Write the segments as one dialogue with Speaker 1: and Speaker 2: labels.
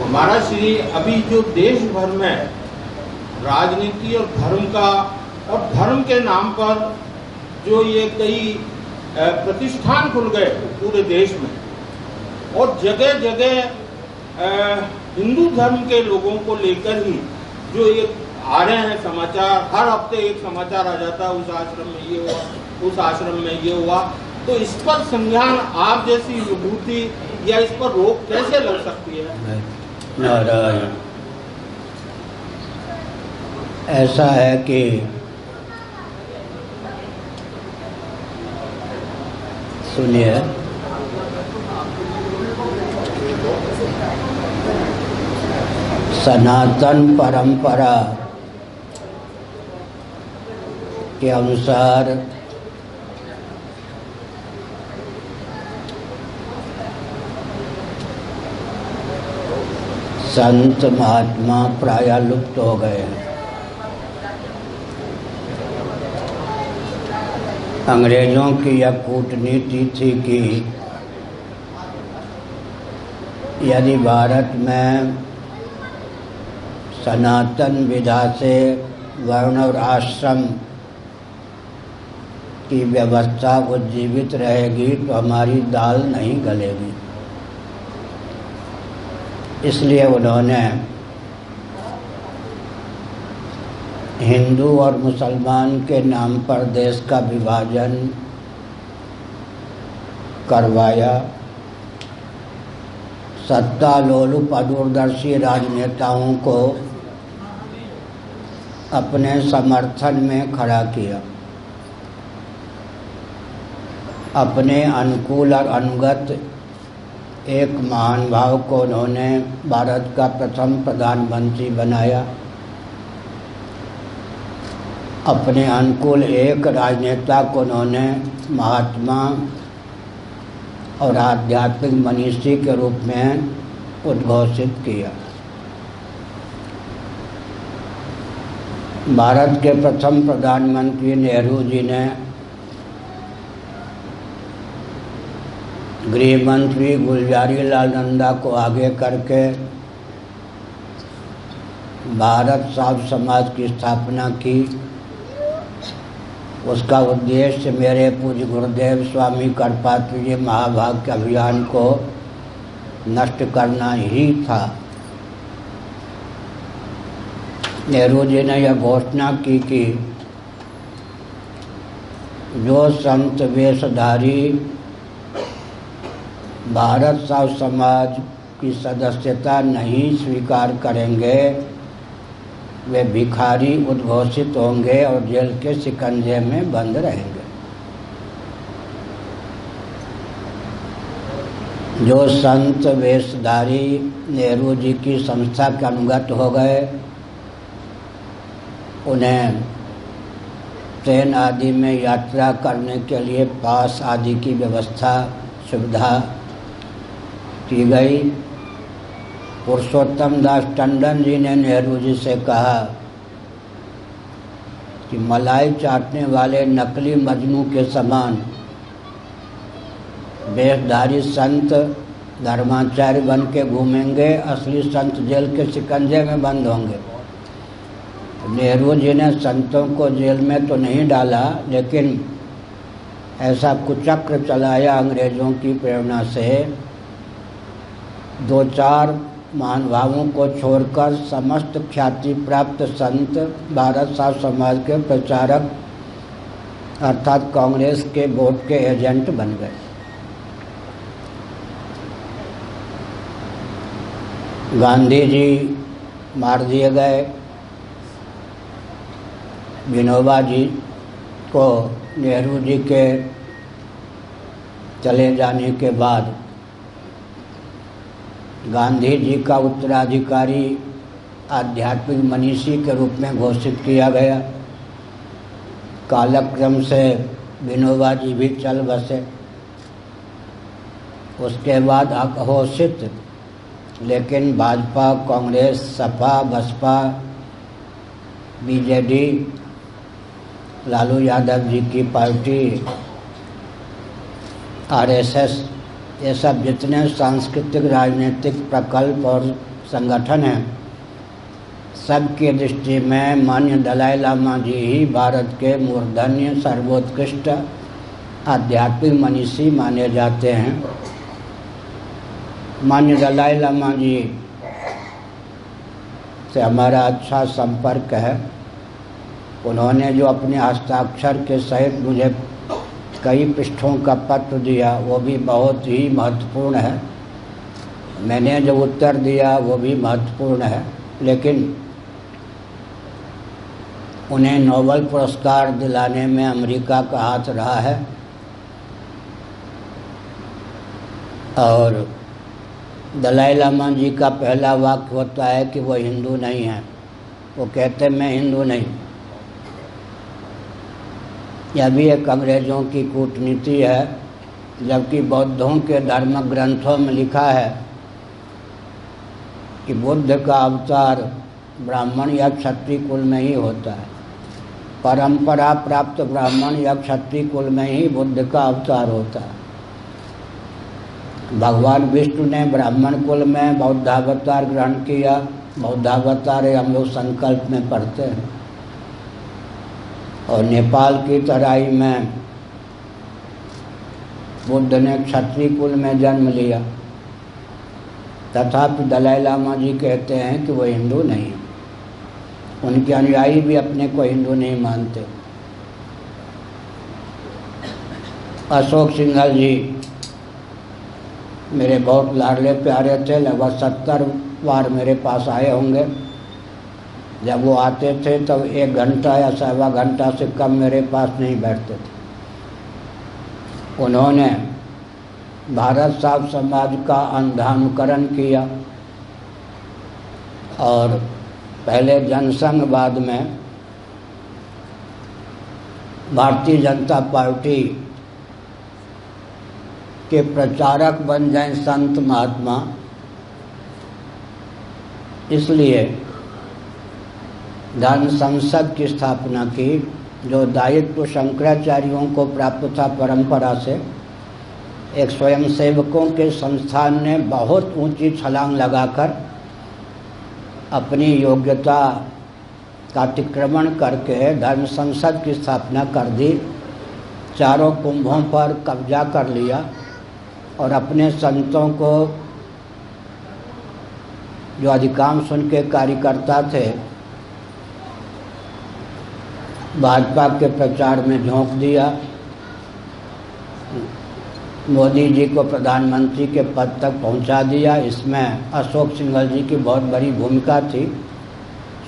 Speaker 1: हमारा श्री अभी जो देश भर में राजनीति और धर्म के नाम पर जो ये कई प्रतिष्ठान खुल गए पूरे देश में, और जगह जगह हिंदू धर्म के लोगों को लेकर ही जो ये आ रहे हैं समाचार, हर हफ्ते एक समाचार आ जाता है, उस आश्रम में ये हुआ, उस आश्रम में ये हुआ। तो इस पर संज्ञान आप जैसी विभूति या इस पर रोक कैसे लग सकती है?
Speaker 2: नारायण, ऐसा है कि सुनिए, सनातन परंपरा के अनुसार संत महात्मा प्रायः लुप्त हो गए हैं। अंग्रेजों की यह कूटनीति थी कि यदि भारत में सनातन विधा से वर्ण और आश्रम की व्यवस्था उज्जीवित रहेगी तो हमारी दाल नहीं गलेगी। इसलिए उन्होंने हिंदू और मुसलमान के नाम पर देश का विभाजन करवाया। सत्ता लोलुप अदूरदर्शी राजनेताओं को अपने समर्थन में खड़ा किया। अपने अनुकूल और अनुगत एक महान भाव को उन्होंने भारत का प्रथम प्रधानमंत्री बनाया। अपने अनुकूल एक राजनेता को उन्होंने महात्मा और आध्यात्मिक मनीषी के रूप में उद्घोषित किया। भारत के प्रथम प्रधानमंत्री नेहरू जी ने गृह मंत्री गुलजारी लाल नंदा को आगे करके भारत साध समाज की स्थापना की। उसका उद्देश्य मेरे पूज्य गुरुदेव स्वामी करपात्री जी महाभाग्य अभियान को नष्ट करना ही था। नेहरू जी ने यह घोषणा की कि जो संत वेशधारी भारत साध समाज की सदस्यता नहीं स्वीकार करेंगे वे भिखारी उद्घोषित होंगे और जेल के शिकंजे में बंद रहेंगे। जो संत वेशधारी नेहरू जी की संस्था के अनुगत हो गए, उन्हें ट्रेन आदि में यात्रा करने के लिए पास आदि की व्यवस्था सुविधा की गई। पुरुषोत्तम दास टंडन जी ने नेहरू जी से कहा कि मलाई चाटने वाले नकली मजनू के समान वेशधारी संत धर्माचार्य बन के घूमेंगे, असली संत जेल के शिकंजे में बंद होंगे। नेहरू जी ने संतों को जेल में तो नहीं डाला, लेकिन ऐसा कुचक्र चलाया अंग्रेजों की प्रेरणा से, दो चार महानुभावों को छोड़कर समस्त ख्याति प्राप्त संत भारत साध समाज के प्रचारक अर्थात कांग्रेस के वोट के एजेंट बन गए। गांधी जी मार दिए गए। विनोबा जी को नेहरू जी के चले जाने के बाद गांधी जी का उत्तराधिकारी आध्यात्मिक मनीषी के रूप में घोषित किया गया। कालक्रम से विनोबा जी भी चल बसे। उसके बाद अघोषित लेकिन भाजपा, कांग्रेस, सपा, बसपा, बीजेडी, लालू यादव जी की पार्टी, आरएसएस, ये सब जितने सांस्कृतिक राजनीतिक प्रकल्प और संगठन है, सबकी दृष्टि में माननीय दलाई लामा जी ही भारत के मूर्धन्य सर्वोत्कृष्ट आध्यात्मिक मनीषी माने जाते हैं। माननीय दलाई लामा जी से हमारा अच्छा संपर्क है। उन्होंने जो अपने हस्ताक्षर के सहित मुझे कई पृष्ठों का पत्र दिया वो भी बहुत ही महत्वपूर्ण है। मैंने जो उत्तर दिया वो भी महत्वपूर्ण है, लेकिन उन्हें नोबेल पुरस्कार दिलाने में अमेरिका का हाथ रहा है। और दलाई लामा जी का पहला वाक्य होता है कि वो हिंदू नहीं है। वो कहते मैं हिंदू नहीं। यह भी एक अंग्रेज़ों की कूटनीति है, जबकि बौद्धों के धर्म ग्रंथों में लिखा है कि बुद्ध का अवतार ब्राह्मण या क्षत्रिय कुल में ही होता है। परंपरा प्राप्त ब्राह्मण या क्षत्रिय कुल में ही बुद्ध का अवतार होता है। भगवान विष्णु ने ब्राह्मण कुल में बौद्धावतार ग्रहण किया। बौद्धावतार हम लोग संकल्प में पढ़ते हैं। और नेपाल की तराई में बुद्ध ने क्षत्रिय कुल में जन्म लिया। तथापि दलाई लामा जी कहते हैं कि वो हिंदू नहीं है। उनके अनुयायी भी अपने को हिंदू नहीं मानते। अशोक सिंघल जी मेरे बहुत लाडले प्यारे थे। लगभग 70 बार मेरे पास आए होंगे। जब वो आते थे तब 1 घंटा या सवा घंटा से कम मेरे पास नहीं बैठते थे। उन्होंने भारत साहब समाज का अंधानुकरण किया और पहले जनसंघ, बाद में भारतीय जनता पार्टी के प्रचारक बन जाएं संत महात्मा। इसलिए धर्म संसद की स्थापना की, जो दायित्व शंकराचार्यों को प्राप्त था परंपरा से। एक स्वयंसेवकों के संस्थान ने बहुत ऊंची छलांग लगाकर अपनी योग्यता का अतिक्रमण करके धर्म संसद की स्थापना कर दी। चारों कुंभों पर कब्जा कर लिया और अपने संतों को, जो अधिकांश उनके कार्यकर्ता थे, भाजपा के प्रचार में झोंक दिया। मोदी जी को प्रधानमंत्री के पद तक पहुंचा दिया। इसमें अशोक सिंघल जी की बहुत बड़ी भूमिका थी।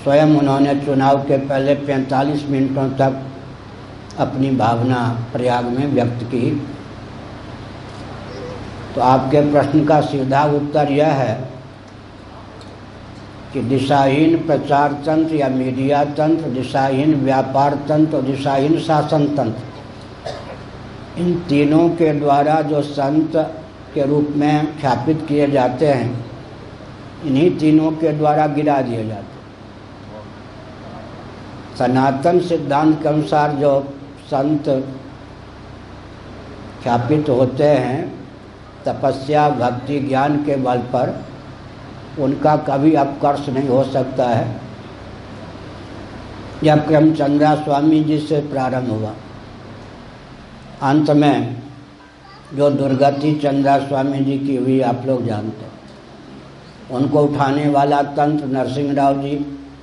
Speaker 2: स्वयं उन्होंने चुनाव के पहले 45 मिनटों तक अपनी भावना प्रयाग में व्यक्त की। तो आपके प्रश्न का सीधा उत्तर यह है कि दिशाहीन प्रचार तंत्र या मीडिया तंत्र, दिशाहीन व्यापार तंत्र और दिशाहीन शासन तंत्र, इन तीनों के द्वारा जो संत के रूप में ख्यापित किए जाते हैं, इन्हीं तीनों के द्वारा गिरा दिए जाते हैं। सनातन सिद्धांत के अनुसार जो संत ख्यापित होते हैं, तपस्या भक्ति ज्ञान के बल पर उनका कभी अपकर्ष नहीं हो सकता है। यह क्रम चंद्रा स्वामी जी से प्रारंभ हुआ। अंत में जो दुर्गति चंद्रा स्वामी जी की हुई आप लोग जानते हैं। उनको उठाने वाला तंत्र नरसिंह राव जी,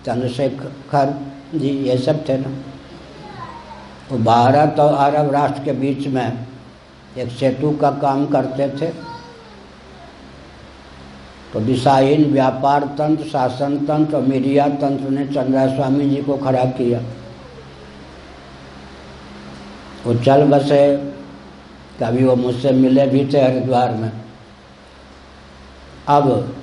Speaker 2: चंद्रशेखर जी, ये सब थे ना। वो भारत और अरब राष्ट्र के बीच में एक सेतु का काम करते थे। तो दिशाहीन व्यापार तंत्र, शासन तंत्र और मीडिया तंत्र ने चंद्रा स्वामी जी को खड़ा किया। वो चल बसे। कभी वो मुझसे मिले भी थे हरिद्वार में। अब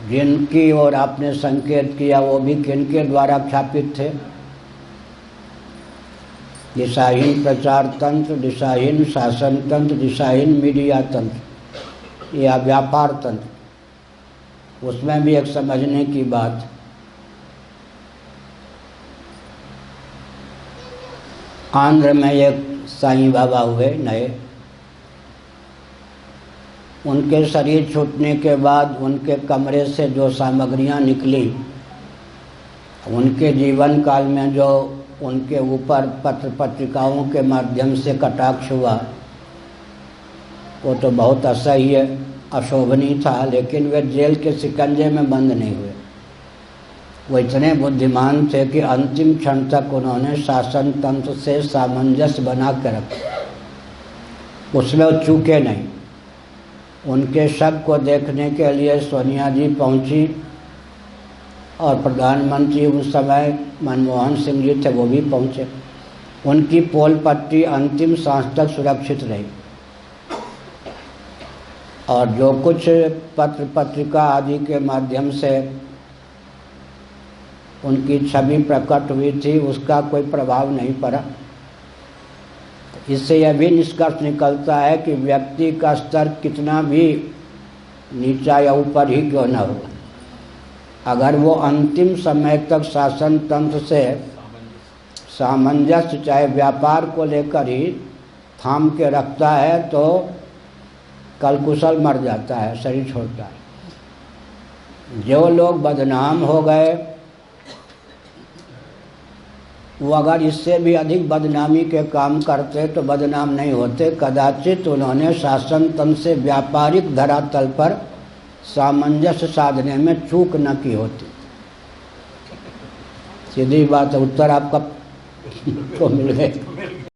Speaker 2: जिनकी ओर आपने संकेत किया वो भी किनके द्वारा ख्यापित थे? दिशाहीन प्रचार तंत्र, दिशाहीन शासन तंत्र, दिशाहीन मीडिया तंत्र या व्यापार तंत्र। उसमें भी एक समझने की बात, आंध्र में एक साईं बाबा हुए नए, उनके शरीर छूटने के बाद उनके कमरे से जो सामग्रियां निकली, उनके जीवन काल में जो उनके ऊपर पत्र पत्रिकाओं के माध्यम से कटाक्ष हुआ, वो तो बहुत असह्य अशोभनीय था, लेकिन वे जेल के शिकंजे में बंद नहीं हुए। वो इतने बुद्धिमान थे कि अंतिम क्षण तक उन्होंने शासन तंत्र से सामंजस्य बना कर रखा, उसमें वो चूके नहीं। उनके शव को देखने के लिए सोनिया जी पहुंची और प्रधानमंत्री उस समय मनमोहन सिंह जी थे, वो भी पहुंचे। उनकी पोल पट्टी अंतिम सांस तक सुरक्षित रही और जो कुछ पत्र पत्रिका आदि के माध्यम से उनकी छवि प्रकट हुई थी, उसका कोई प्रभाव नहीं पड़ा। इससे यह भी निष्कर्ष निकलता है कि व्यक्ति का स्तर कितना भी नीचा या ऊपर ही क्यों न हो, अगर वो अंतिम समय तक शासन तंत्र से सामंजस्य, चाहे व्यापार को लेकर ही, थाम के रखता है तो कल कुशल मर जाता है, शरीर छोड़ता है। जो लोग बदनाम हो गए वो अगर इससे भी अधिक बदनामी के काम करते तो बदनाम नहीं होते। कदाचित उन्होंने शासन तंत्र से व्यापारिक धरातल पर सामंजस्य साधने में चूक न की होती। सीधी बात है, उत्तर आपका को मिल गए।